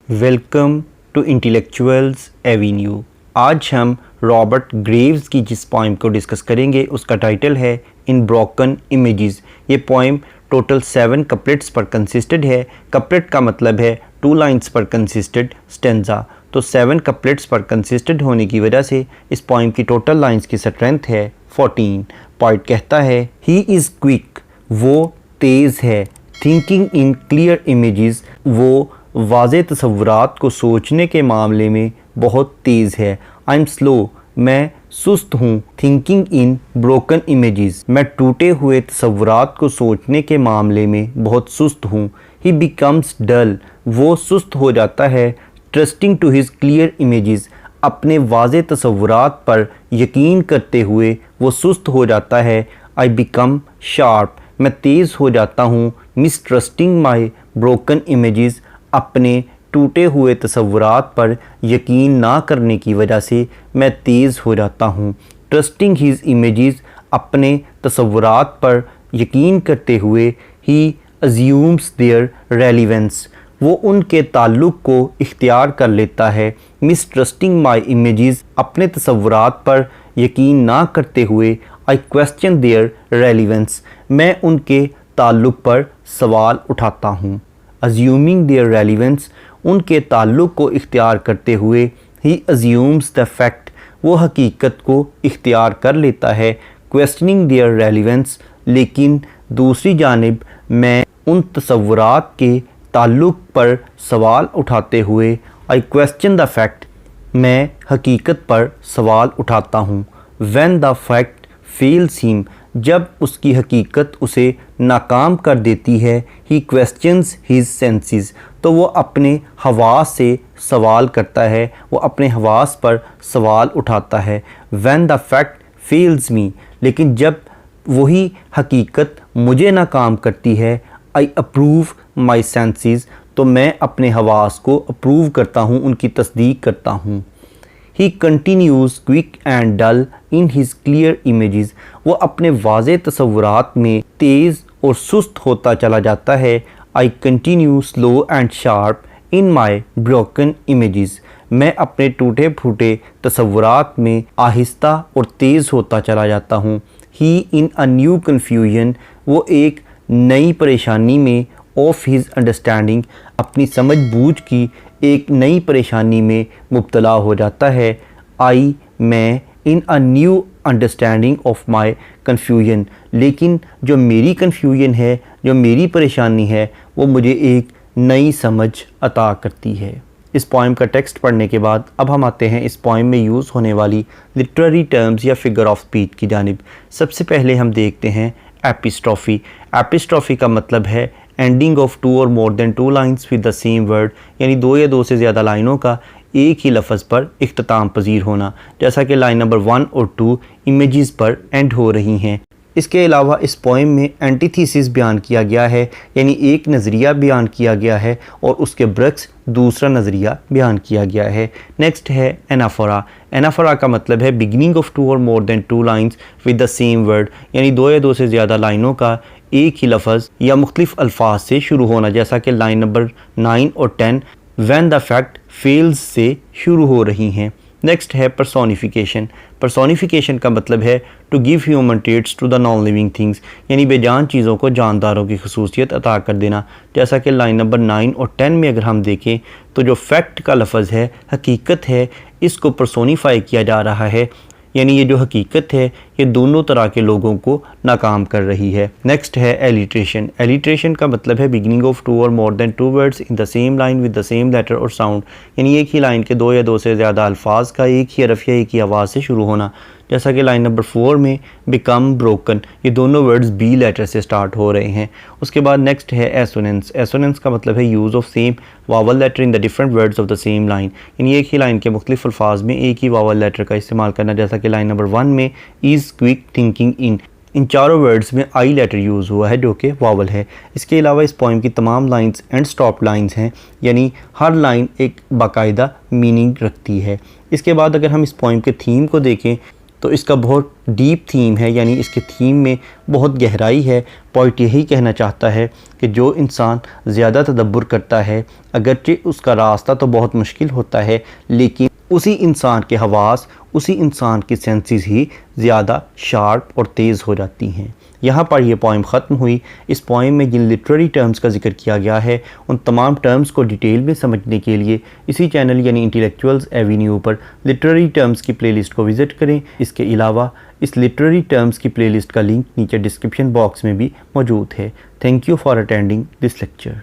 Welcome to intellectuals Avenue. आज हम Robert Graves की जिस पोइम को डिस्कस करेंगे उसका टाइटल है इन ब्रोकन इमेजेस। ये पोइम टोटल 7 कपलेट्स पर कंसिस्टेड है। कपलेट का मतलब है 2 लाइन्स पर कंसिस्टेड स्टेंजा। तो 7 कपलेट्स पर कंसिस्टेड होने की वजह से इस पोइम की टोटल लाइन्स की स्ट्रेंथ है 14। पॉइंट कहता है ही इज़ क्विक, वो तेज़ है। थिंकिंग इन क्लियर इमेजेस, वो वाज़े तसव्वुरात को सोचने के मामले में बहुत तेज़ है। आई एम स्लो, मैं सुस्त हूँ। थिंकिंग इन ब्रोकन इमेजेस, मैं टूटे हुए तसव्वुरात को सोचने के मामले में बहुत सुस्त हूँ। ही बिकम्स डल, वो सुस्त हो जाता है। Trusting to his clear images, अपने वाज़े तसव्वुरात पर यकीन करते हुए वो सुस्त हो जाता है। आई बिकम शार्प, मैं तेज़ हो जाता हूँ। मिसट्रस्टिंग माई ब्रोकन इमेजेस, अपने टूटे हुए तसव्वुरात पर यकीन ना करने की वजह से मैं तेज़ हो जाता हूँ। ट्रस्टिंग हिज इमेजेस, अपने तसव्वुरात पर यकीन करते हुए ही अज्यूम्स देयर रेलिवेंस, वो उनके ताल्लुक़ को इख्तियार कर लेता है। मिसट्रस्टिंग माई इमेजेस, अपने तसव्वुरात पर यकीन ना करते हुए आई क्वेश्चन देयर रेलिवेंस, मैं उनके ताल्लुक़ पर सवाल उठाता हूँ। अज्यूमिंग देयर रेलिवेंस, उनके ताल्लुक़ को इख्तियार करते हुए ही अज्यूम्स द फैक्ट, वो हकीकत को इख्तियार कर लेता है। क्वेश्चनिंग देयर रेलिवेंस, लेकिन दूसरी जानिब मैं उन तसव्वुरात के ताल्लुक़ पर सवाल उठाते हुए आई क्वेश्चन द फैक्ट, मैं हकीकत पर सवाल उठाता हूँ। When the fact fails him, जब उसकी हकीकत उसे नाकाम कर देती है। ही क्वेश्चंस हिज सेंसेस, तो वो अपने हवास से सवाल करता है, वो अपने हवास पर सवाल उठाता है। व्हेन द फैक्ट फेल्स मी, लेकिन जब वही हकीकत मुझे नाकाम करती है। आई अप्रूव माई सेंसेस, तो मैं अपने हवास को अप्रूव करता हूँ, उनकी तस्दीक करता हूँ। He continues quick and dull in his clear images, वो अपने वाज़े तसव्वुरात में तेज़ और सुस्त होता चला जाता है। I continue slow and sharp in my broken images, मैं अपने टूटे फूटे तसव्वुरात में आहिस्ता और तेज़ होता चला जाता हूँ। ही इन अ न्यू कन्फ्यूजन, वो एक नई परेशानी में। ऑफ हिज अंडरस्टैंडिंग, अपनी समझ बूझ की एक नई परेशानी में मुब्तला हो जाता है। आई, मैं in a new understanding of my confusion, लेकिन जो मेरी कन्फ्यूजन है, जो मेरी परेशानी है, वो मुझे एक नई समझ अता करती है। इस पोइम का टेक्स्ट पढ़ने के बाद अब हम आते हैं इस पोइम में यूज़ होने वाली लिटरेरी टर्म्स या फिगर ऑफ स्पीच की जानिब। सबसे पहले हम देखते हैं एपिस्ट्रॉफी। एपिस्ट्रॉफी का मतलब है एंडिंग ऑफ 2 और more than 2 lines with the same word, यानी 2 या 2 से ज़्यादा लाइनों का एक ही लफ्ज़ पर इख्तिताम पजीर होना, जैसा कि लाइन नंबर 1 और 2 इमेजेस पर एंड हो रही हैं। इसके अलावा इस पोइम में एंटीथीसिस बयान किया गया है, यानी एक नज़रिया बयान किया गया है और उसके बरक्स दूसरा नज़रिया बयान किया गया है। नेक्स्ट है एनाफोरा। एनाफोरा का मतलब है बिगिनिंग ऑफ 2 और more than 2 lines with the same word, यानी 2 या 2 से ज़्यादा लाइनों का एक ही लफ्ज़ या मुख्तलिफ अल्फाज से शुरू होना, जैसा कि लाइन नंबर 9 और 10 व्हेन द फैक्ट फेल्स से शुरू हो रही हैं। नेक्स्ट है पर्सोनिफिकेशन। पर्सोनिफिकेशन का मतलब है to give human traits to the non living things, यानी बेजान चीज़ों को जानदारों की खसूसियत अता कर देना, जैसा कि लाइन नंबर 9 और 10 में अगर हम देखें तो जो फैक्ट का लफ्ज़ है, हकीकत है, इसको पर्सोनीफाई किया जा रहा है, यानी ये जो हकीकत है ये दोनों तरह के लोगों को नाकाम कर रही है। नेक्स्ट है एलिट्रेशन। एलिट्रेशन का मतलब है बिगिनिंग ऑफ 2 और more than 2 words in the same line with the same letter और साउंड, यानी एक ही लाइन के 2 या 2 से ज़्यादा अल्फाज का एक ही हरफ या एक ही आवाज़ से शुरू होना, जैसा कि लाइन नंबर 4 में बिकम ब्रोकन, ये दोनों वर्ड्स बी लेटर से स्टार्ट हो रहे हैं। उसके बाद नेक्स्ट है एसोनेंस। एसोनेंस का मतलब है use of same vowel letter in the different words of the same line, यानी एक ही लाइन के मुख्तलिफ अल्फाज में एक ही वावल लेटर का इस्तेमाल करना, जैसा कि लाइन नंबर 1 में इज़ क्विक थिंकिंग इन चारों वर्ड्स में आई लेटर यूज़ हुआ है जो कि वावल है। इसके अलावा इस पोइम की तमाम लाइंस एंड स्टॉप लाइंस हैं, यानी हर लाइन एक बाकायदा मीनिंग रखती है। इसके बाद अगर हम इस पोइम के थीम को देखें तो इसका बहुत डीप थीम है, यानी इसके थीम में बहुत गहराई है। पॉइंट यही कहना चाहता है कि जो इंसान ज़्यादा तदब्बर करता है, अगरचे उसका रास्ता तो बहुत मुश्किल होता है, लेकिन उसी इंसान के हवास, उसी इंसान की सेंसेस ही ज़्यादा शार्प और तेज़ हो जाती हैं। यहाँ पर यह पोइम ख़त्म हुई। इस पोइम में जिन लिटरेरी टर्म्स का जिक्र किया गया है, उन तमाम टर्म्स को डिटेल में समझने के लिए इसी चैनल यानी इंटेलेक्चुअल्स एवेन्यू पर लिटरेरी टर्म्स की प्लेलिस्ट को विज़िट करें। इसके अलावा इस लिटरेरी टर्म्स की प्लेलिस्ट का लिंक नीचे डिस्क्रिप्शन बॉक्स में भी मौजूद है। Thank you for attending this lecture.